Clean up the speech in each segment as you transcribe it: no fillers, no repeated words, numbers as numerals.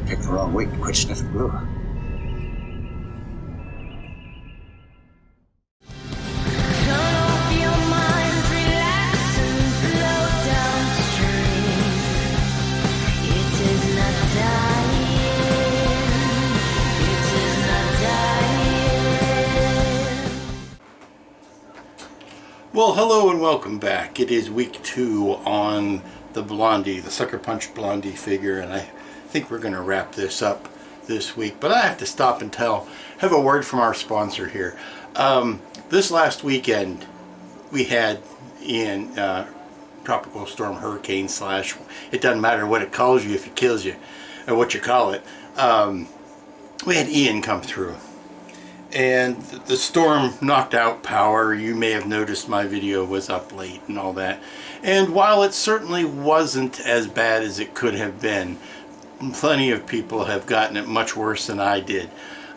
Picked the wrong week to quit sniffing glue. Well, hello and welcome back. It is week 2 on the Blondie, the Sucker Punch Blondie figure, and I think we're going to wrap this up this week. But I have to stop and have a word from our sponsor here. This last weekend, we had Ian, tropical storm, hurricane slash, it doesn't matter what it calls you if it kills you, or what you call it. We had Ian come through. And the storm knocked out power. You may have noticed my video was up late and all that. And while it certainly wasn't as bad as it could have been, plenty of people have gotten it much worse than I did.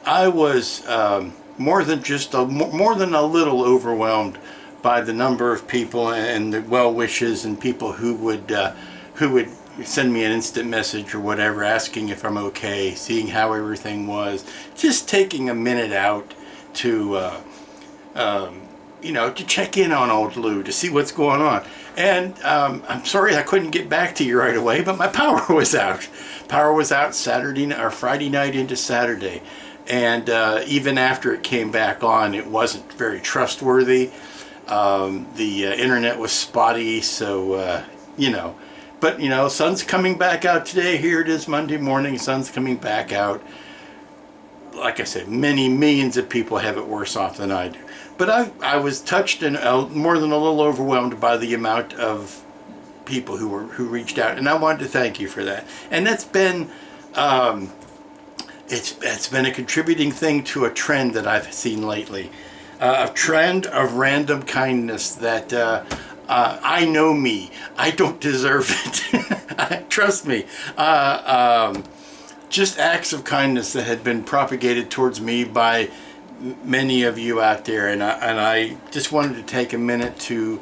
I was more than a little overwhelmed by the number of people and the well wishes and people who would send me an instant message or whatever, asking if I'm okay, seeing how everything was, just taking a minute out to to check in on old Lou, to see what's going on. And I'm sorry I couldn't get back to you right away, but my power was out. Power was out Friday night into Saturday, and even after it came back on, it wasn't very trustworthy. The internet was spotty, so But, sun's coming back out today. Here it is Monday morning. Sun's coming back out. Like I said, many millions of people have it worse off than I do. But I was touched and more than a little overwhelmed by the amount of people who reached out. And I wanted to thank you for that. And that's been, it's been a contributing thing to a trend that I've seen lately. A trend of random kindness that... I know me. I don't deserve it. Trust me. Just acts of kindness that had been propagated towards me by many of you out there, and I just wanted to take a minute to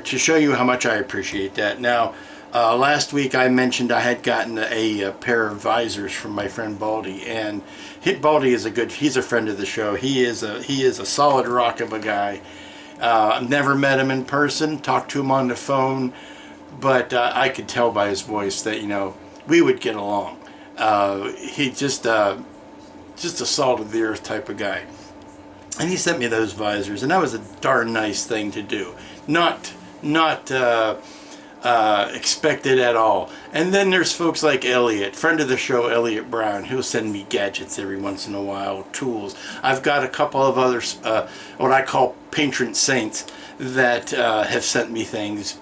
show you how much I appreciate that. Now, last week I mentioned I had gotten a pair of visors from my friend Baldy, and Baldy is he's a friend of the show. He is a solid rock of a guy. I've never met him in person, talked to him on the phone, but I could tell by his voice that, we would get along. He's just a salt of the earth type of guy. And he sent me those visors, and that was a darn nice thing to do. Not expected at all. And then there's folks like Elliot, friend of the show, Elliot Brown, who'll send me gadgets every once in a while, tools. I've got a couple of others, what I call patron saints, that have sent me things,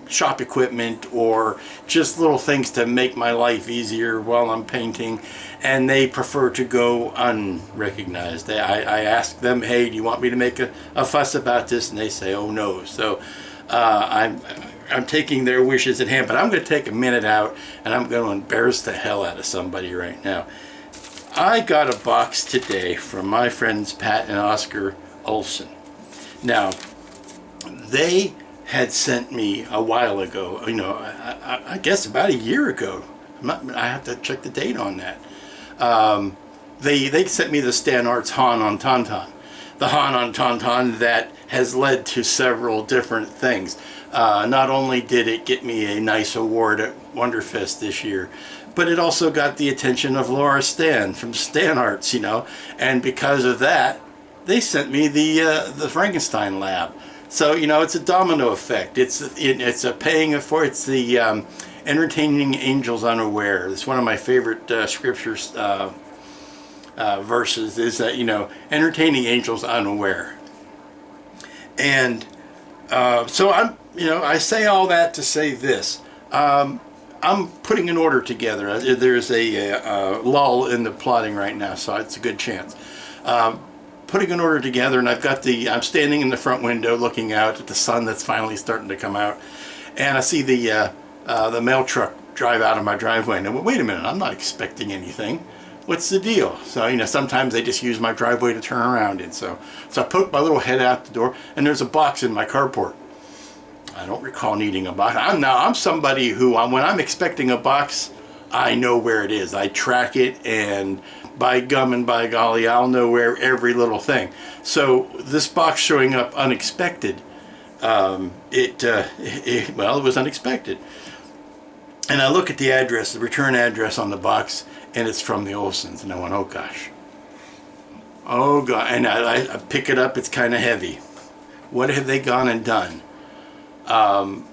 shop equipment or just little things to make my life easier while I'm painting, and they prefer to go unrecognized. I ask them, hey, do you want me to make a fuss about this? And they say, oh no. So I'm taking their wishes at hand, but I'm going to take a minute out and I'm going to embarrass the hell out of somebody right now. I got a box today from my friends Pat and Oscar Olson. Now, they had sent me a while ago, I guess about a year ago. I have to check the date on that. They sent me the Stan Arts Han on Tauntaun. The Han on Tauntaun that has led to several different things. Not only did it get me a nice award at Wonderfest this year, but it also got the attention of Laura Stan from Stan Arts, and because of that, they sent me the Frankenstein Lab. So, it's a domino effect. It's a paying for, it's the entertaining angels unaware. It's one of my favorite scriptures verses is that, entertaining angels unaware. And so I say all that to say this. I'm putting an order together. There's a lull in the plotting right now, so it's a good chance. Putting an order together, and I'm standing in the front window looking out at the sun that's finally starting to come out, and I see the mail truck drive out of my driveway, and I went, wait a minute, I'm not expecting anything. What's the deal? So, sometimes they just use my driveway to turn around in. So I put my little head out the door, and there's a box in my carport. I don't recall needing a box. I'm somebody who, when I'm expecting a box, I know where it is. I track it, and by gum and by golly, I'll know where every little thing. So this box showing up unexpected, well, it was unexpected. And I look at the address, the return address on the box, and it's from the Olsons. And I went, oh gosh. Oh God. And I pick it up, it's kind of heavy. What have they gone and done?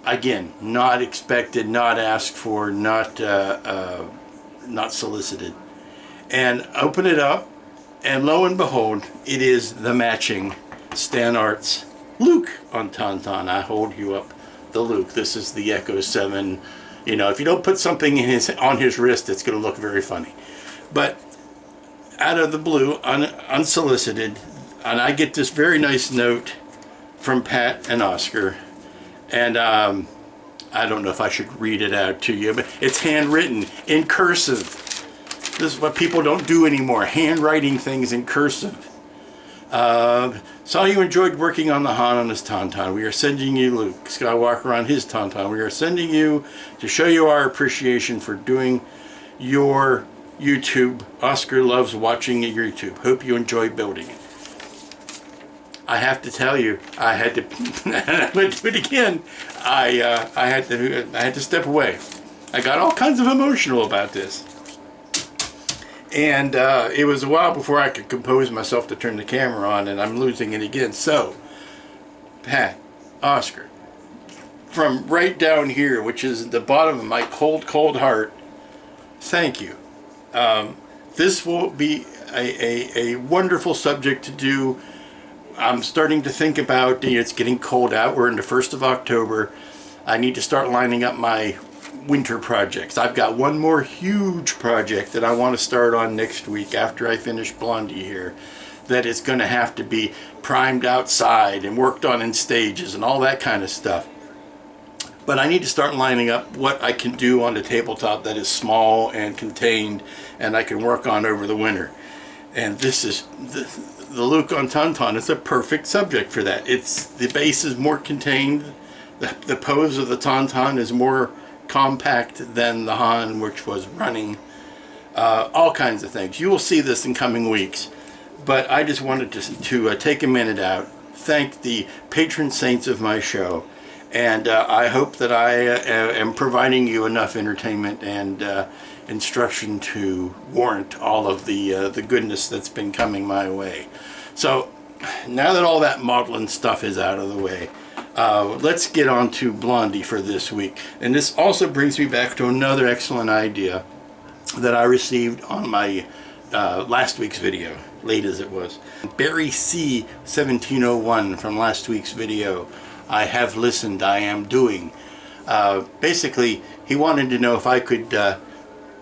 Again, not expected, not asked for, not solicited. And open it up, and lo and behold, it is the matching Stan Arts Luke on Tauntaun. I hold you up the Luke. This is the Echo 7. You know, if you don't put something on his wrist, it's going to look very funny. But out of the blue, unsolicited, and I get this very nice note from Pat and Oscar. And I don't know if I should read it out to you, but it's handwritten in cursive. This is what people don't do anymore, handwriting things in cursive. Saw you enjoyed working on the Han on his Tauntaun. We are sending you Luke Skywalker on his Tauntaun. We are sending you to show you our appreciation for doing your YouTube. Oscar loves watching your YouTube. Hope you enjoy building it. I have to tell you, I had to, I went to it again. I had to step away. I got all kinds of emotional about this. And it was a while before I could compose myself to turn the camera on, and I'm losing it again. So, Pat, Oscar, from right down here, which is at the bottom of my cold, cold heart, thank you. This will be a wonderful subject to do. I'm starting to think about, it's getting cold out. We're in the 1st of October. I need to start lining up my winter projects. I've got one more huge project that I want to start on next week after I finish Blondie here, that is going to have to be primed outside and worked on in stages and all that kind of stuff. But I need to start lining up what I can do on the tabletop that is small and contained and I can work on over the winter. And this is the Luke on Tauntaun is a perfect subject for that. It's the base is more contained. The pose of the Tauntaun is more compact than the Han, which was running. All kinds of things. You will see this in coming weeks. But I just wanted to take a minute out, thank the patron saints of my show, and I hope that I am providing you enough entertainment and instruction to warrant all of the goodness that's been coming my way. So now that all that modeling stuff is out of the way, let's get on to Blondie for this week. And this also brings me back to another excellent idea that I received on my last week's video, late as it was. Barry C. 1701 from last week's video, I have listened, I am doing. Basically, he wanted to know if I could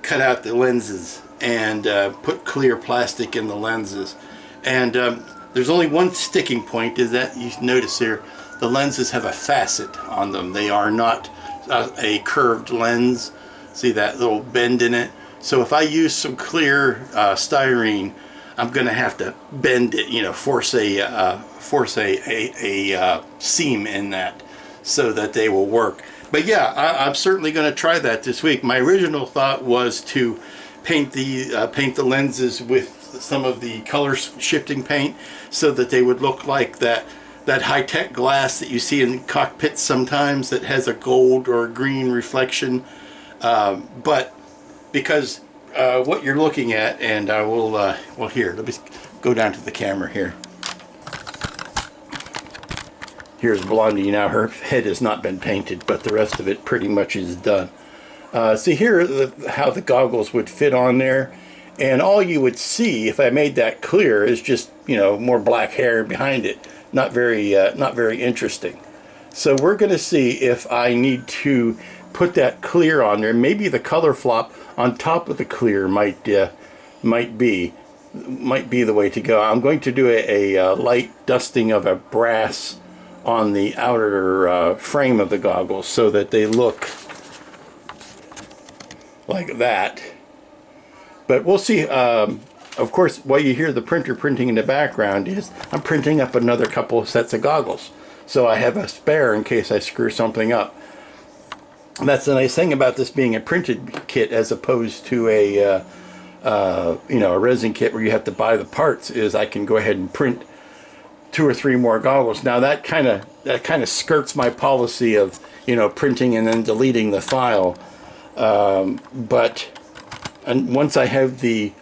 cut out the lenses and put clear plastic in the lenses. And there's only one sticking point, is that you notice here, the lenses have a facet on them. They are not a curved lens. See that little bend in it? So if I use some clear styrene, I'm going to have to bend it, you know, force a seam in that so that they will work. But yeah, I'm certainly going to try that this week. My original thought was to paint the lenses with some of the color shifting paint so that they would look like that high-tech glass that you see in cockpits sometimes that has a gold or a green reflection. But because what you're looking at, and I will, well here, let me go down to the camera here. Here's Blondie now. Her head has not been painted, but the rest of it pretty much is done. See here how the goggles would fit on there. And all you would see if I made that clear is just, you know, more black hair behind it. Not very interesting. So we're going to see if I need to put that clear on there. Maybe the color flop on top of the clear might be the way to go. I'm going to do a light dusting of a brass on the outer frame of the goggles so that they look like that. But we'll see. Of course, while you hear the printer printing in the background, is I'm printing up another couple of sets of goggles. So I have a spare in case I screw something up. That's the nice thing about this being a printed kit as opposed to a a resin kit where you have to buy the parts, is I can go ahead and print 2 or 3 more goggles. Now that kind of skirts my policy of printing and then deleting the file. But once I have the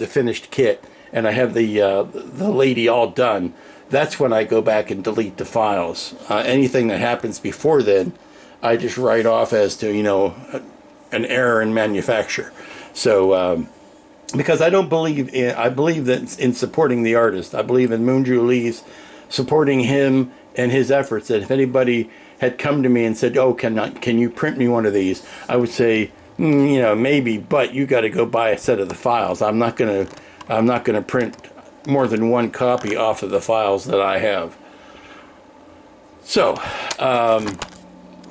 finished kit and I have the lady all done, that's when I go back and delete the files. Anything that happens before then, I just write off as to an error in manufacture. So because I believe that in supporting the artist. I believe in Moonju Lee's supporting him and his efforts. That if anybody had come to me and said, "Oh, can you print me one of these?" I would say, maybe, but you got to go buy a set of the files. I'm not gonna print more than 1 copy off of the files that I have. So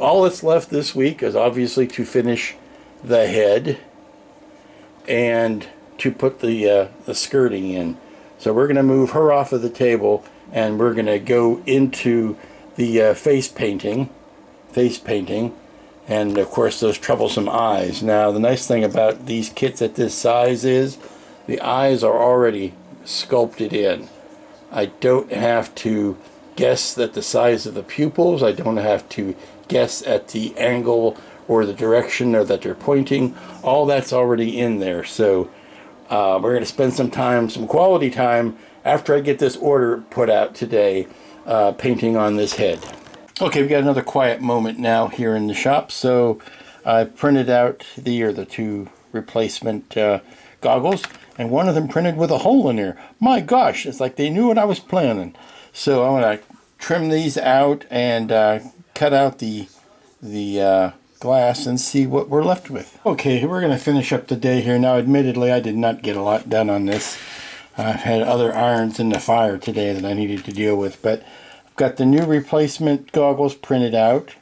all that's left this week is obviously to finish the head and to put the skirting in. So we're going to move her off of the table and we're going to go into the face painting, and of course those troublesome eyes. Now the nice thing about these kits at this size is the eyes are already sculpted in. I don't have to guess at the size of the pupils. I don't have to guess at the angle or the direction or that they're pointing. All that's already in there. So we're going to spend some quality time after I get this order put out today, painting on this head. Okay, we've got another quiet moment now here in the shop. So I printed out the 2 replacement goggles, and one of them printed with a hole in there. My gosh, it's like they knew what I was planning. So I'm going to trim these out and cut out the glass and see what we're left with. Okay, we're going to finish up the day here. Now, admittedly, I did not get a lot done on this. I've had other irons in the fire today that I needed to deal with, but I've got the new replacement goggles printed out.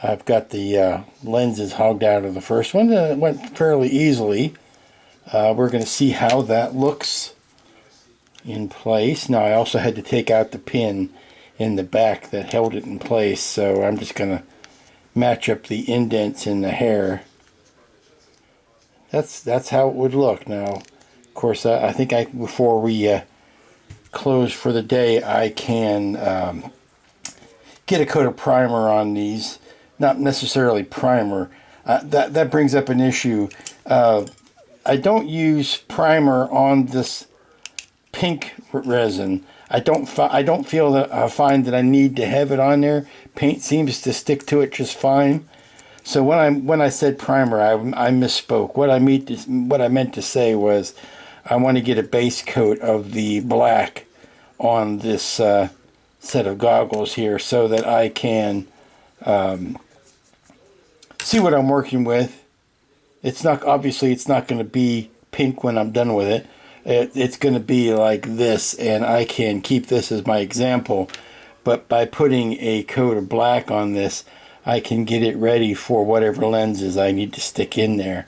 I've got the lenses hogged out of the first one. It went fairly easily. We're going to see how that looks in place. Now, I also had to take out the pin in the back that held it in place, so I'm just going to match up the indents in the hair. That's how it would look. Now, of course, I think before we close for the day, I can get a coat of primer on these. Not necessarily primer. That brings up an issue. I don't use primer on this pink resin. I don't feel that I find that I need to have it on there. Paint seems to stick to it just fine. So when I said primer, I misspoke. What I meant to say was I want to get a base coat of the black on this set of goggles here so that I can see what I'm working with. It's not going to be pink when I'm done with it. It's going to be like this, and I can keep this as my example. But by putting a coat of black on this, I can get it ready for whatever lenses I need to stick in there.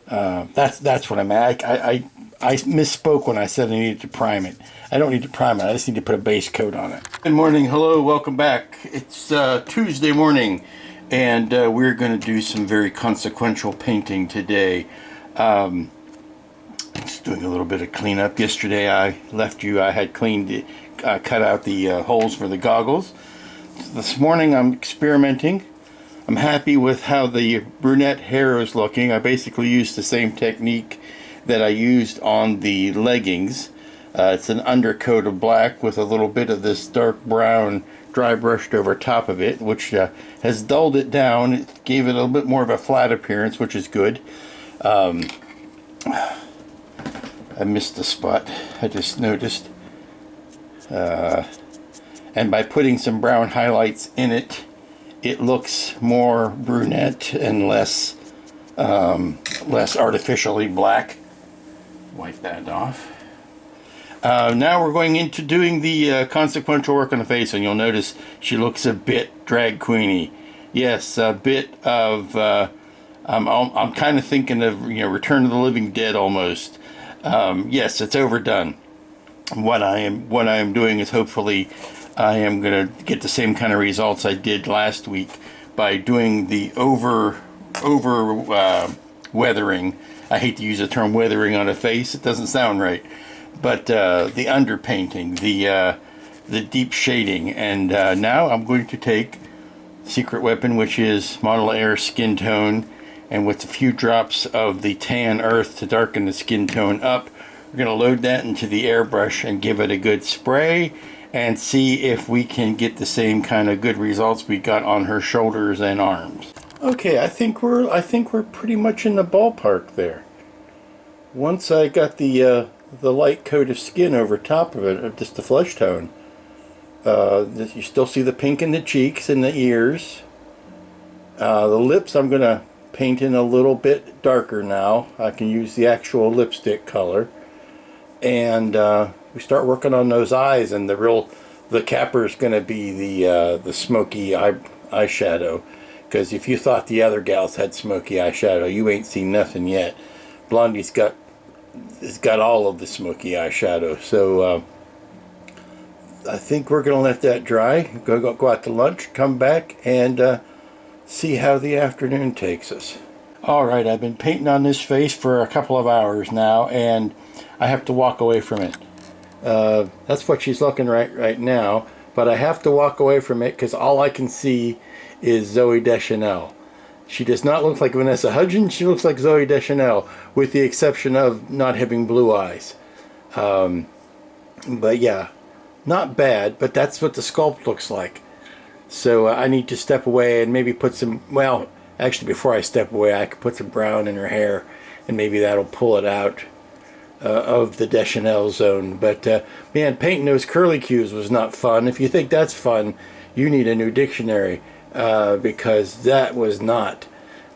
That's what I meant. I misspoke when I said I needed to prime it. I don't need to prime it. I just need to put a base coat on it. Good morning. Hello. Welcome back. It's Tuesday morning, and we're going to do some very consequential painting today. Just doing a little bit of cleanup. Yesterday I had cut out the holes for the goggles. This morning I'm experimenting. I'm happy with how the brunette hair is looking. I basically used the same technique that I used on the leggings. It's an undercoat of black with a little bit of this dark brown dry brushed over top of it, which has dulled it down. It gave it a little bit more of a flat appearance, which is good. I missed a spot, I just noticed. And by putting some brown highlights in it, it looks more brunette and less artificially black. Wipe that off. Now we're going into doing the consequential work on the face, and you'll notice she looks a bit drag queeny. Yes, a bit of. I'm kind of thinking of Return of the Living Dead almost. Yes, it's overdone. What I am doing is hopefully I am going to get the same kind of results I did last week by doing the weathering. I hate to use the term weathering on a face, it doesn't sound right, but the underpainting, the deep shading. And now I'm going to take secret weapon, which is Model Air skin tone, and with a few drops of the tan earth to darken the skin tone up, we're going to load that into the airbrush and give it a good spray and see if we can get the same kind of good results we got on her shoulders and arms. Okay, I think we're pretty much in the ballpark there. Once I got the light coat of skin over top of it, just the flesh tone, you still see the pink in the cheeks and the ears. The lips I'm going to paint in a little bit darker now. I can use the actual lipstick color. And we start working on those eyes, and the capper is going to be the smoky eyeshadow. Because if you thought the other gals had smoky eyeshadow, you ain't seen nothing yet. Blondie's got all of the smoky eyeshadow. So I think we're going to let that dry. Go out to lunch, come back, and see how the afternoon takes us. Alright, I've been painting on this face for a couple of hours now, and I have to walk away from it. That's what she's looking right now, but I have to walk away from it because all I can see is Zooey Deschanel. She does not look like Vanessa Hudgens, she looks like Zooey Deschanel, with the exception of not having blue eyes. But yeah, not bad, but that's what the sculpt looks like. So I need to step away and maybe put some, well, actually before I step away I could put some brown in her hair and maybe that'll pull it out of the Deschanel zone. But man, painting those curlicues was not fun. If you think that's fun, you need a new dictionary, because that was not.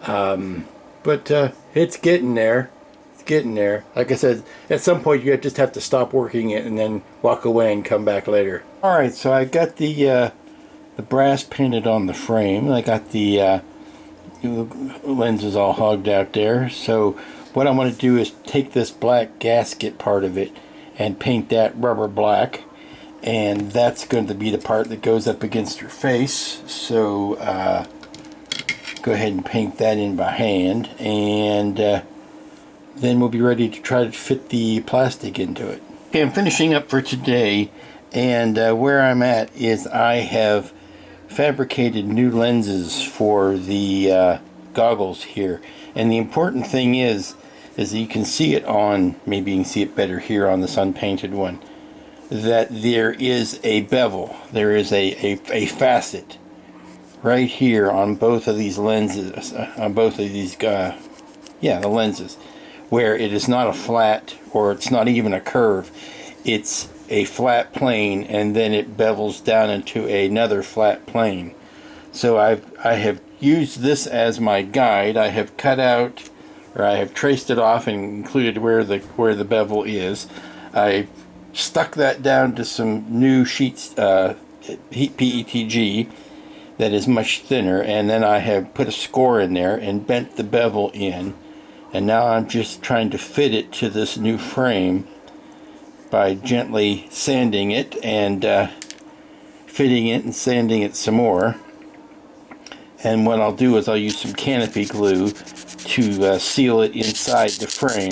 But it's getting there. It's getting there. Like I said, at some point you just have to stop working it and then walk away and come back later. Alright, so I got the brass painted on the frame. I got the lenses all hogged out there. So what I want to do is take this black gasket part of it and paint that rubber black, and that's going to be the part that goes up against her face. So go ahead and paint that in by hand, and then we'll be ready to try to fit the plastic into it. Okay, I'm finishing up for today, and where I'm at is I have fabricated new lenses for the goggles here. And the important thing is that you can see it on, maybe you can see it better here on this unpainted one, that there is a bevel, there is a facet right here on both of these lenses, on both of these, the lenses, where it is not a flat, or it's not even a curve, it's a flat plane, and then it bevels down into another flat plane. So I have used this as my guide. I have cut out, or I have traced it off and included where the bevel is. I stuck that down to some new sheets, PETG, that is much thinner, and then I have put a score in there and bent the bevel in, and now I'm just trying to fit it to this new frame by gently sanding it and fitting it and sanding it some more. And what I'll do is I'll use some canopy glue to seal it inside the frame,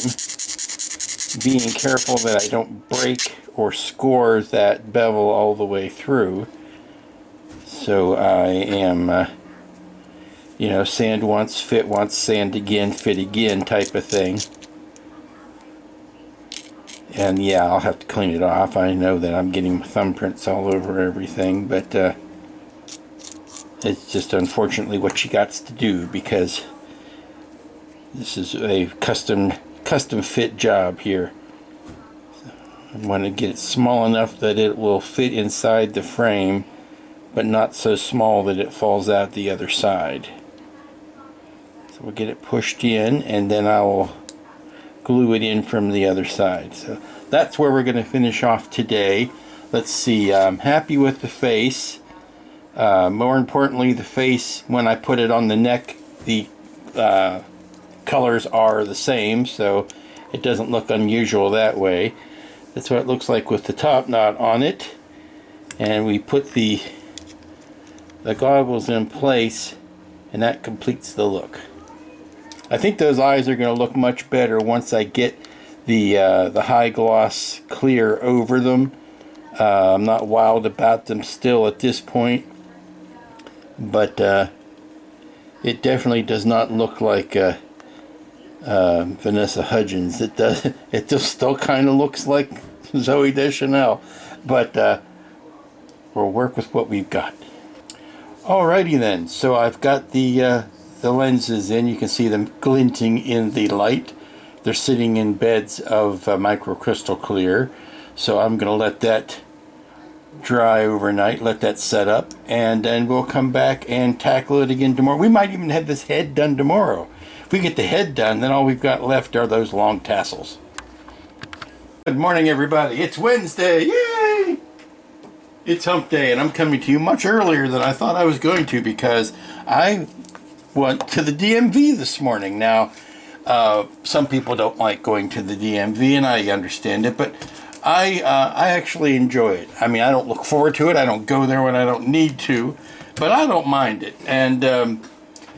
being careful that I don't break or score that bevel all the way through. So I am, sand once, fit once, sand again, fit again type of thing. And yeah, I'll have to clean it off. I know that I'm getting thumbprints all over everything, but it's just unfortunately what she got to do, because this is a custom fit job here. So I want to get it small enough that it will fit inside the frame, but not so small that it falls out the other side. So we'll get it pushed in, and then I will glue it in from the other side. So that's where we're going to finish off today. Let's see, I'm happy with the face. More importantly, the face, when I put it on the neck, the colors are the same, so it doesn't look unusual that way. That's what it looks like with the top knot on it. And we put the goggles in place And that completes the look. I think those eyes are going to look much better once I get the high gloss clear over them. I'm not wild about them still at this point, but it definitely does not look like Vanessa Hudgens. It does. It just still kind of looks like Zooey Deschanel, but we'll work with what we've got. Alrighty then. So I've got the lenses in. You can see them glinting in the light. They're sitting in beds of microcrystal clear. So I'm going to let that dry overnight, let that set up, and then we'll come back and tackle it again tomorrow. We might even have this head done tomorrow. If we get the head done, then all we've got left are those long tassels. Good morning, everybody. It's Wednesday. Yay! It's hump day, and I'm coming to you much earlier than I thought I was going to because I went to the DMV this morning. Now, some people don't like going to the DMV, and I understand it, but I actually enjoy it. I mean, I don't look forward to it. I don't go there when I don't need to, but I don't mind it. And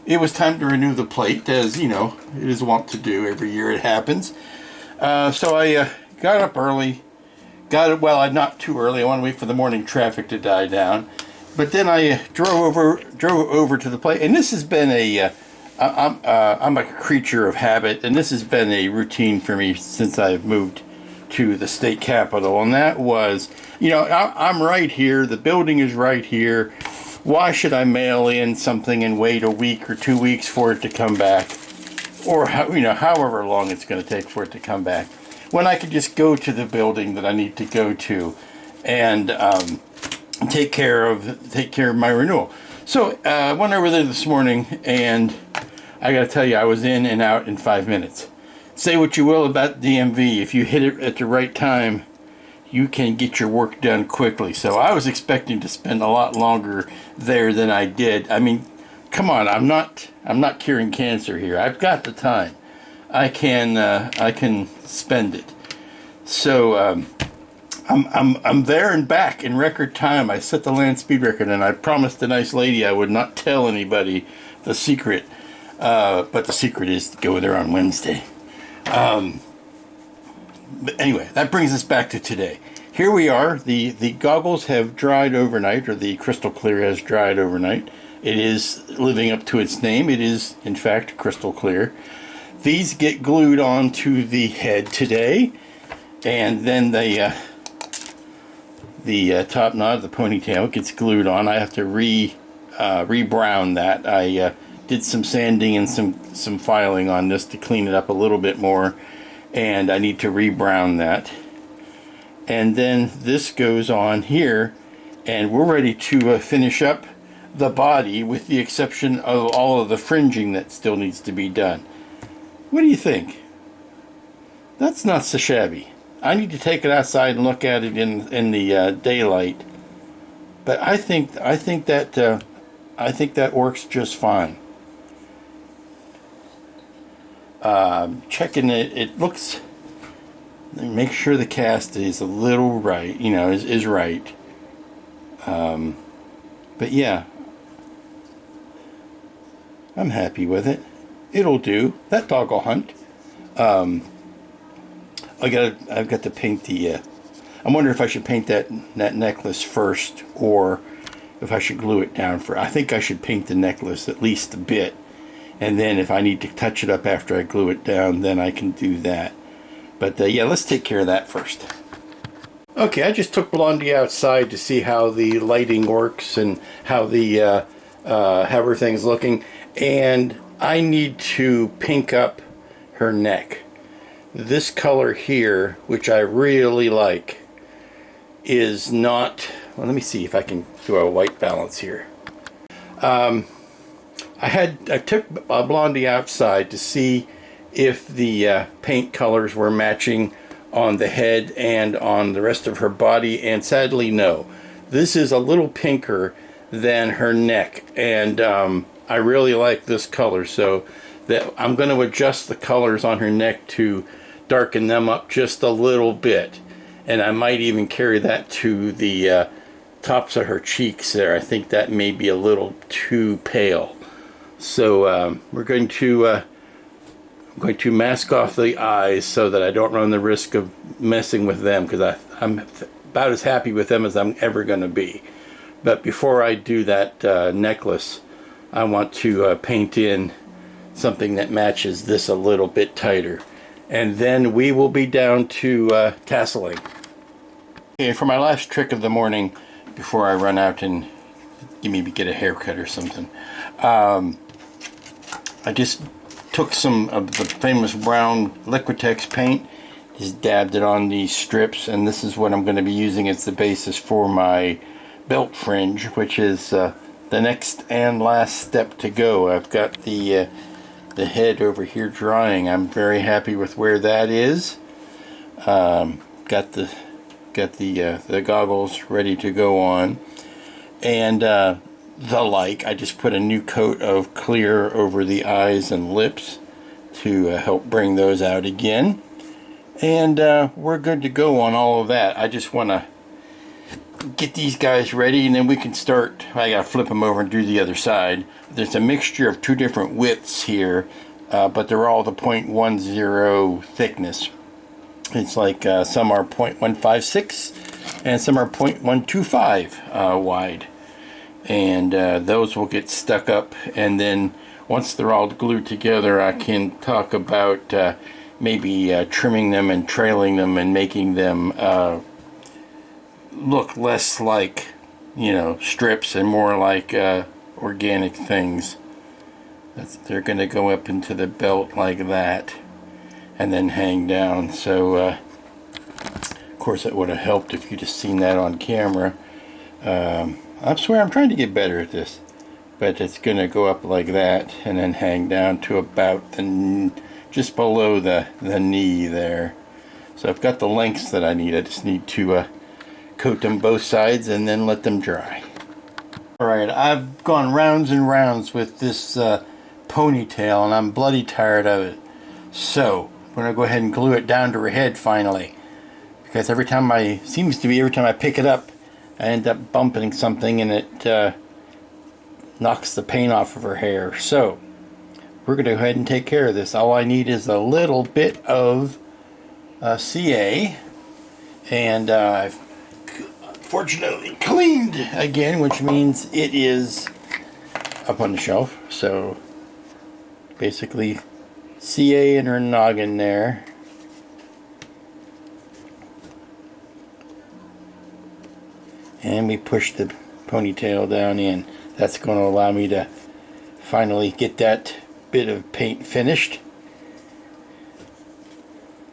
it was time to renew the plate, as you know, it is wont to do every year. It happens. So I got up early. Well, not too early. I want to wait for the morning traffic to die down. But then I drove over to the plate, and this has been I'm a creature of habit, and this has been a routine for me since I've moved to the state capitol, and that was, you know, I'm right here, the building is right here. Why should I mail in something and wait a week or 2 weeks for it to come back, or however long it's going to take for it to come back, when I could just go to the building that I need to go to and take care of my renewal. So I went over there this morning, and I got to tell you, I was in and out in 5 minutes. Say what you will about DMV, if you hit it at the right time, you can get your work done quickly. So I was expecting to spend a lot longer there than I did. I mean, come on, I'm not curing cancer here. I've got the time. I can spend it. So I'm there and back in record time. I set the land speed record, and I promised the nice lady I would not tell anybody the secret. But the secret is to go there on Wednesday. But anyway, that brings us back to today. Here we are. The goggles have dried overnight, or the crystal clear has dried overnight. It is living up to its name. It is, in fact, crystal clear. These get glued onto the head today, and then the top knot, the ponytail, gets glued on. I have to rebrown that. I did some sanding and some filing on this to clean it up a little bit more, and I need to rebrown that. And then this goes on here, and we're ready to finish up the body, with the exception of all of the fringing that still needs to be done. What do you think? That's not so shabby. I need to take it outside and look at it in the daylight, but I think that works just fine. Checking it, it looks, make sure the cast is a little right, is right. But yeah, I'm happy with it. It'll do. That dog will hunt. I've got to paint the, I'm wondering if I should paint that necklace first, or if I should glue it down I think I should paint the necklace at least a bit. And then if I need to touch it up after I glue it down, then I can do that. But yeah, let's take care of that first. Okay, I just took Blondie outside to see how the lighting works and how how everything's looking. And I need to pink up her neck. This color here, which I really like, is not, well, let me see if I can do a white balance here. I took Blondie outside to see if the paint colors were matching on the head and on the rest of her body, and sadly no. This is a little pinker than her neck, and I really like this color, so that I'm going to adjust the colors on her neck to darken them up just a little bit, and I might even carry that to the tops of her cheeks there. I think that may be a little too pale. So we're going to mask off the eyes so that I don't run the risk of messing with them, because I'm about as happy with them as I'm ever going to be. But before I do that necklace, I want to paint in something that matches this a little bit tighter. And then we will be down to tasseling. Okay, for my last trick of the morning, before I run out and maybe get a haircut or something, I just took some of the famous brown Liquitex paint, just dabbed it on these strips, and this is what I'm going to be using as the basis for my belt fringe, which is the next and last step to go. I've got the head over here drying. I'm very happy with where that is. Got the goggles ready to go on, and I just put a new coat of clear over the eyes and lips to help bring those out again, and we're good to go on all of that. I just want to get these guys ready, and then we can start. I gotta flip them over and do the other side. There's a mixture of two different widths here, but they're all the 0.10 thickness. It's like some are 0.156 and some are 0.125 wide, and those will get stuck up, and then once they're all glued together, I can talk about maybe trimming them and trailing them and making them look less like, you know, strips and more like organic things. They're going to go up into the belt like that and then hang down. So of course it would have helped if you just seen that on camera. I swear I'm trying to get better at this, but it's going to go up like that and then hang down to about just below the knee there. So I've got the lengths that I need. I just need to coat them both sides and then let them dry. Alright, I've gone rounds and rounds with this ponytail, and I'm bloody tired of it. So I'm going to go ahead and glue it down to her head finally, because every time I pick it up, I end up bumping something and it knocks the paint off of her hair. So we're going to go ahead and take care of this. All I need is a little bit of CA, and I've fortunately cleaned again, which means it is up on the shelf. So basically CA in her noggin there, and we push the ponytail down in. That's going to allow me to finally get that bit of paint finished.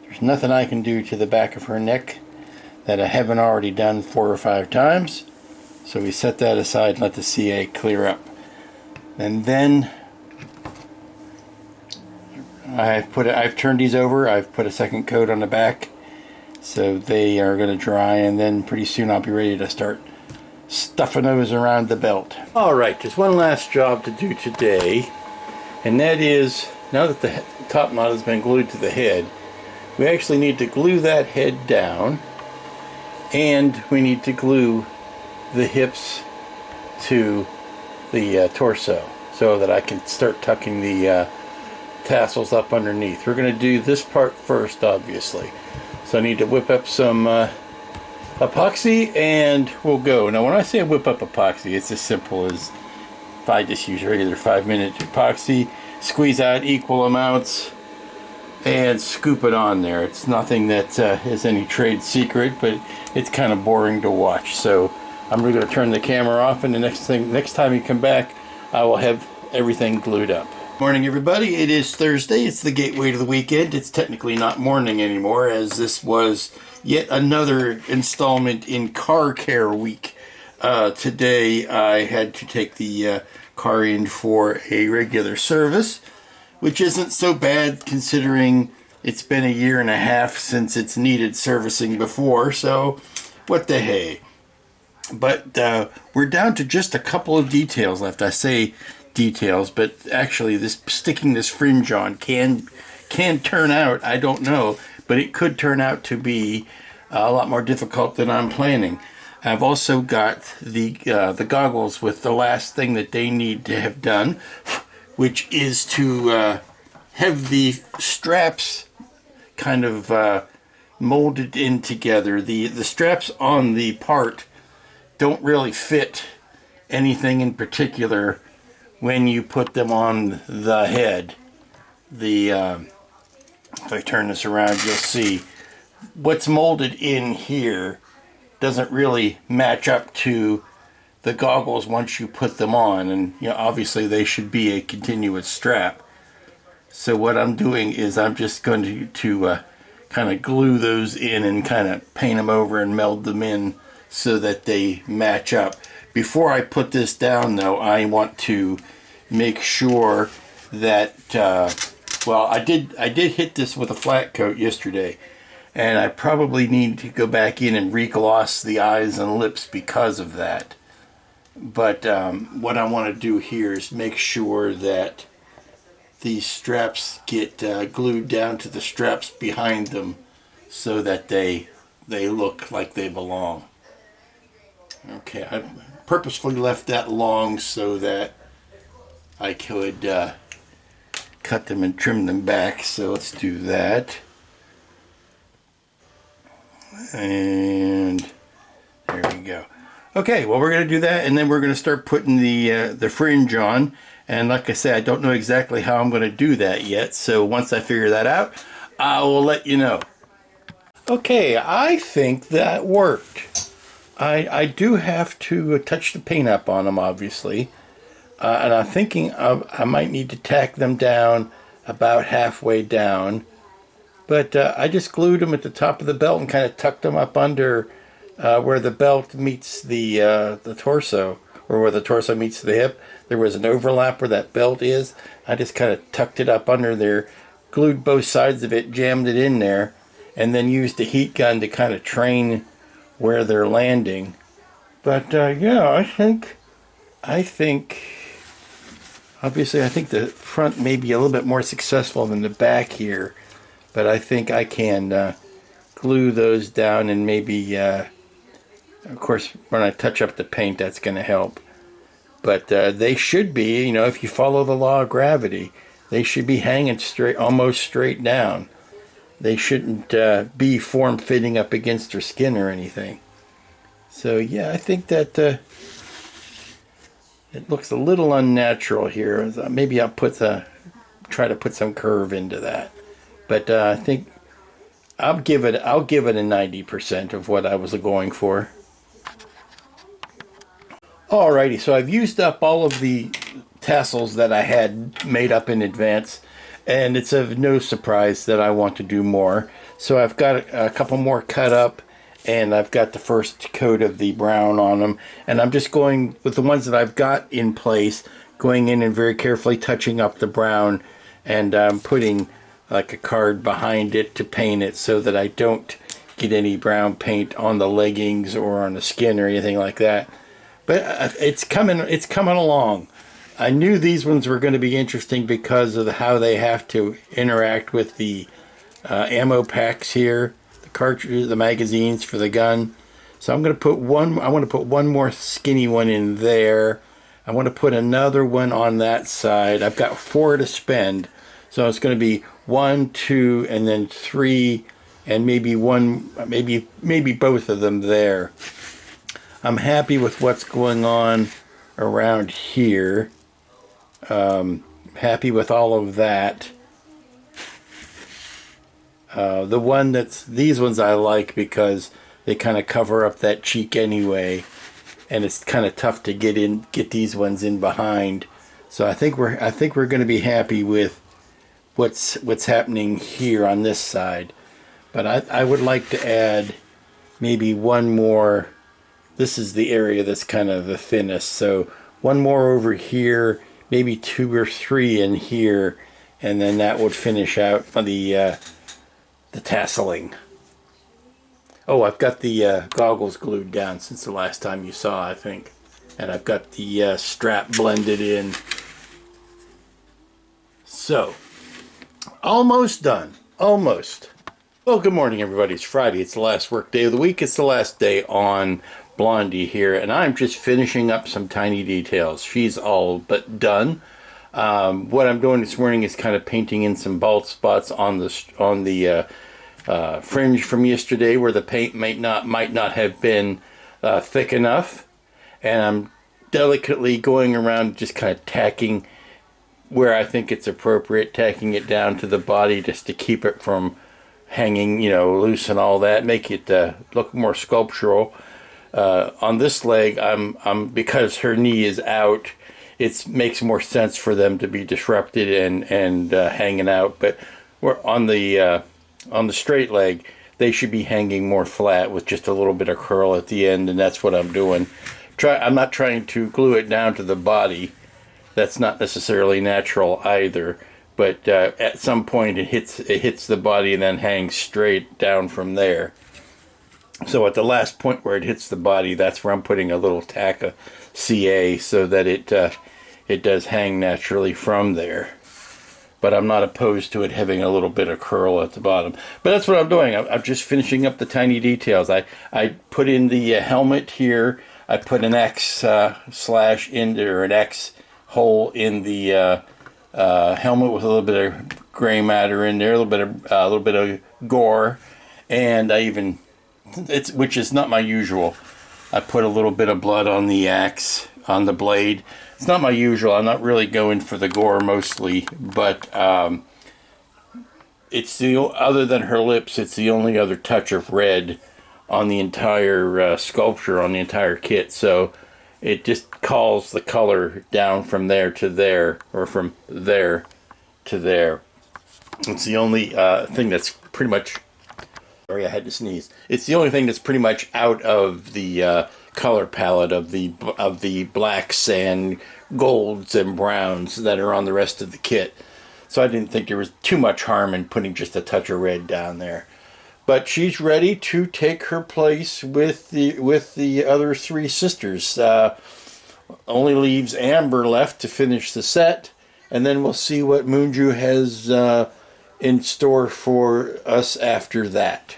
There's nothing I can do to the back of her neck that I haven't already done 4 or 5 times. So we set that aside and let the CA clear up. And then I've turned these over. I've put a second coat on the back, so they are going to dry, and then pretty soon I'll be ready to start stuffing those around the belt. Alright, there's one last job to do today, and that is, now that the top knot has been glued to the head, we actually need to glue that head down, and we need to glue the hips to the torso so that I can start tucking the tassels up underneath. We're going to do this part first, obviously. So I need to whip up some epoxy, and we'll go. Now when I say whip up epoxy, it's as simple as if I just use regular 5-minute epoxy, squeeze out equal amounts and scoop it on there. It's nothing that is any trade secret, but it's kind of boring to watch. So I'm going to turn the camera off, and the next time you come back, I will have everything glued up. Morning everybody, it is Thursday. It's the gateway to the weekend. It's technically not morning anymore, as this was yet another installment in car care week. Today I had to take the car in for a regular service, which isn't so bad considering it's been 1.5 years since it's needed servicing before, so what the hey. But we're down to just a couple of details left. I say details, but actually sticking this fringe on can turn out, I don't know, but it could turn out to be a lot more difficult than I'm planning. I've also got the goggles with the last thing that they need to have done, which is to have the straps kind of molded in together. The straps on the part don't really fit anything in particular when you put them on the head. If I turn this around, you'll see what's molded in here doesn't really match up to the goggles once you put them on, and obviously they should be a continuous strap. So what I'm doing is I'm just going to kind of glue those in and kind of paint them over and meld them in so that they match up. Before I put this down though, I want to make sure that well, I did hit this with a flat coat yesterday, and I probably need to go back in and re-gloss the eyes and lips because of that. But what I want to do here is make sure that these straps get glued down to the straps behind them so that they look like they belong. Okay, I purposefully left that long so that I could cut them and trim them back. So let's do that. And there we go. Okay, well, we're going to do that, and then we're going to start putting the fringe on. And like I said, I don't know exactly how I'm going to do that yet. So once I figure that out, I will let you know. Okay, I think that worked. I do have to touch the paint up on them, obviously. And I'm thinking I might need to tack them down about halfway down. But I just glued them at the top of the belt and kind of tucked them up under where the belt meets the torso, or where the torso meets the hip. There was an overlap where that belt is. I just kind of tucked it up under there, glued both sides of it, jammed it in there, and then used a heat gun to kind of train where they're landing. But yeah, I think obviously I think the front may be a little bit more successful than the back here, but I think I can glue those down, and maybe of course when I touch up the paint that's going to help. But they should be, if you follow the law of gravity, they should be hanging straight, almost straight down. They shouldn't be form-fitting up against her skin or anything. So yeah, I think that it looks a little unnatural here. Maybe I'll try to put some curve into that. But I think I'll give it a 90% of what I was going for. Alrighty, so I've used up all of the tassels that I had made up in advance, and it's of no surprise that I want to do more. So I've got a couple more cut up, and I've got the first coat of the brown on them, and I'm just going with the ones that I've got in place, going in and very carefully touching up the brown, and putting like a card behind it to paint it so that I don't get any brown paint on the leggings or on the skin or anything like that. But it's coming along. I knew these ones were going to be interesting because of how they have to interact with the ammo packs here, the cartridges, the magazines for the gun. So I'm going to put one. I want to put one more skinny one in there. I want to put another one on that side. I've got 4 to spend, so it's going to be 1, 2, and then 3, and maybe one, maybe both of them there. I'm happy with what's going on around here. Happy with all of that. These ones I like because they kind of cover up that cheek anyway, and it's kind of tough to get these ones in behind. So I think we're going to be happy with what's happening here on this side. But I would like to add maybe one more. This is the area that's kind of the thinnest, so one more over here, maybe 2 or 3 in here, and then that would finish out the tasseling. Oh, I've got the goggles glued down since the last time you saw, I think, and I've got the strap blended in. So, almost done. Almost. Well, good morning, everybody. It's Friday. It's the last work day of the week. It's the last day on Blondie here, and I'm just finishing up some tiny details. She's all but done. What I'm doing this morning is kind of painting in some bald spots on the fringe from yesterday, where the paint might not have been thick enough, and I'm delicately going around just kind of tacking where I think it's appropriate, tacking it down to the body just to keep it from hanging, loose and all that, make it look more sculptural. On this leg, I'm because her knee is out, it makes more sense for them to be disrupted and hanging out. But we're on the straight leg, they should be hanging more flat with just a little bit of curl at the end, and that's what I'm doing. I'm not trying to glue it down to the body. That's not necessarily natural either, but at some point it hits the body and then hangs straight down from there. So at the last point where it hits the body, that's where I'm putting a little tack of CA so that it does hang naturally from there. But I'm not opposed to it having a little bit of curl at the bottom. But that's what I'm doing. I'm just finishing up the tiny details. I put in the helmet here. I put an X slash into, or an X hole in the helmet with a little bit of gray matter in there, a little bit of gore, and I even, which is not my usual. I put a little bit of blood on the axe, on the blade. It's not my usual. I'm not really going for the gore mostly, but it's other than her lips, it's the only other touch of red on the entire sculpture, on the entire kit. So it just calls the color down from there to there, or from there to there. It's the only thing that's pretty much, sorry, I had to sneeze. It's the only thing that's pretty much out of the color palette of the blacks and golds and browns that are on the rest of the kit. So I didn't think there was too much harm in putting just a touch of red down there. But she's ready to take her place with the other three sisters. Only leaves Amber left to finish the set, and then we'll see what Moonju has in store for us after that.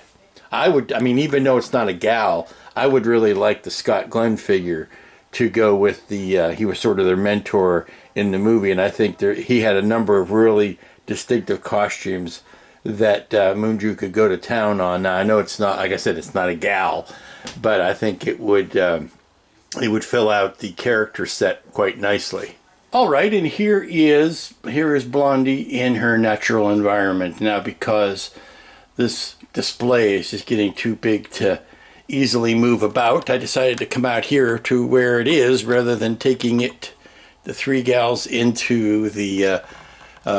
Even though it's not a gal, I would really like the Scott Glenn figure to go with he was sort of their mentor in the movie, and I think he had a number of really distinctive costumes that Moonju could go to town on. Now, I know it's not, like I said, it's not a gal, but I think it would fill out the character set quite nicely. All right, and here is Blondie in her natural environment. Now, because this display is just getting too big to easily move about, I decided to come out here to where it is rather than taking the three gals into the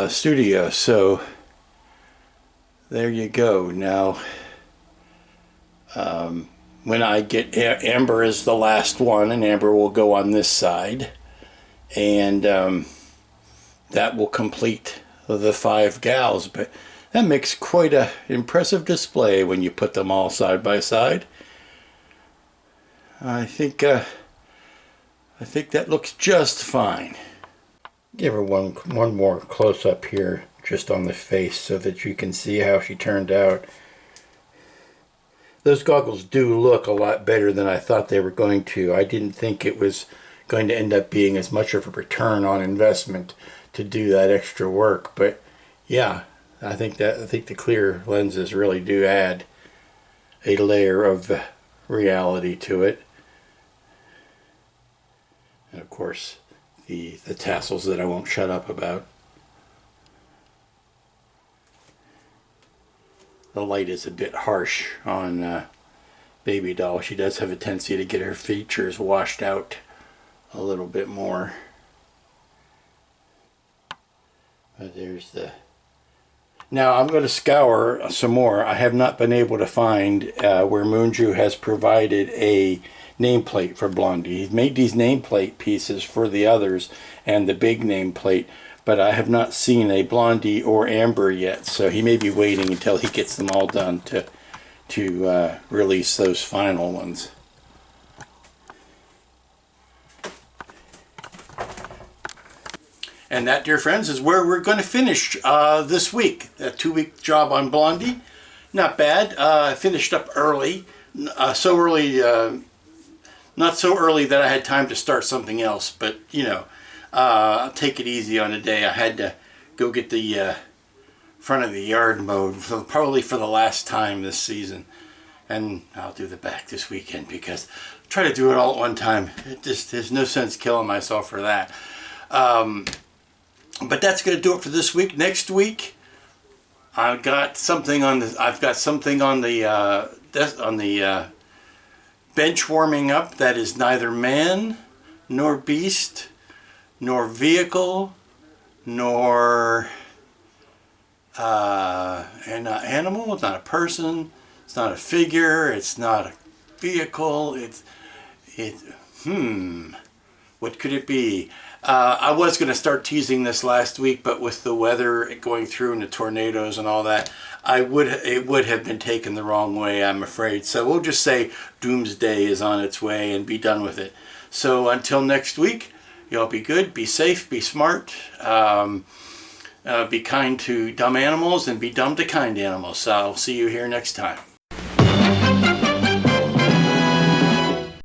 studio. So there you go. Now, when I get Amber is the last one, and Amber will go on this side, and that will complete the 5 gals. But that makes quite an impressive display when you put them all side by side. I think that looks just fine. Give her one more close up here, just on the face, so that you can see how she turned out. Those goggles do look a lot better than I thought they were going to. I didn't think it was going to end up being as much of a return on investment to do that extra work, but yeah, I think the clear lenses really do add a layer of reality to it. And of course, the tassels that I won't shut up about. The light is a bit harsh on Baby Doll. She does have a tendency to get her features washed out a little bit more. But there's the... Now I'm going to scour some more. I have not been able to find where Moonju has provided a nameplate for Blondie. He's made these nameplate pieces for the others and the big nameplate, but I have not seen a Blondie or Amber yet, so he may be waiting until he gets them all done to release those final ones. And that, dear friends, is where we're going to finish this week. A 2-week job on Blondie. Not bad. I finished up early. So early, not so early that I had time to start something else, but, you know, I'll take it easy on the day. I had to go get the front of the yard mowed, probably for the last time this season. And I'll do the back this weekend because I try to do it all at one time. There's no sense killing myself for that. But that's going to do it for this week. Next week, I've got something on the bench warming up that is neither man nor beast nor vehicle nor an animal. It's not a person. It's not a figure. It's not a vehicle. What could it be? I was going to start teasing this last week, but with the weather going through and the tornadoes and all that, it would have been taken the wrong way, I'm afraid. So we'll just say doomsday is on its way and be done with it. So until next week, y'all be good, be safe, be smart, be kind to dumb animals, and be dumb to kind animals. So I'll see you here next time.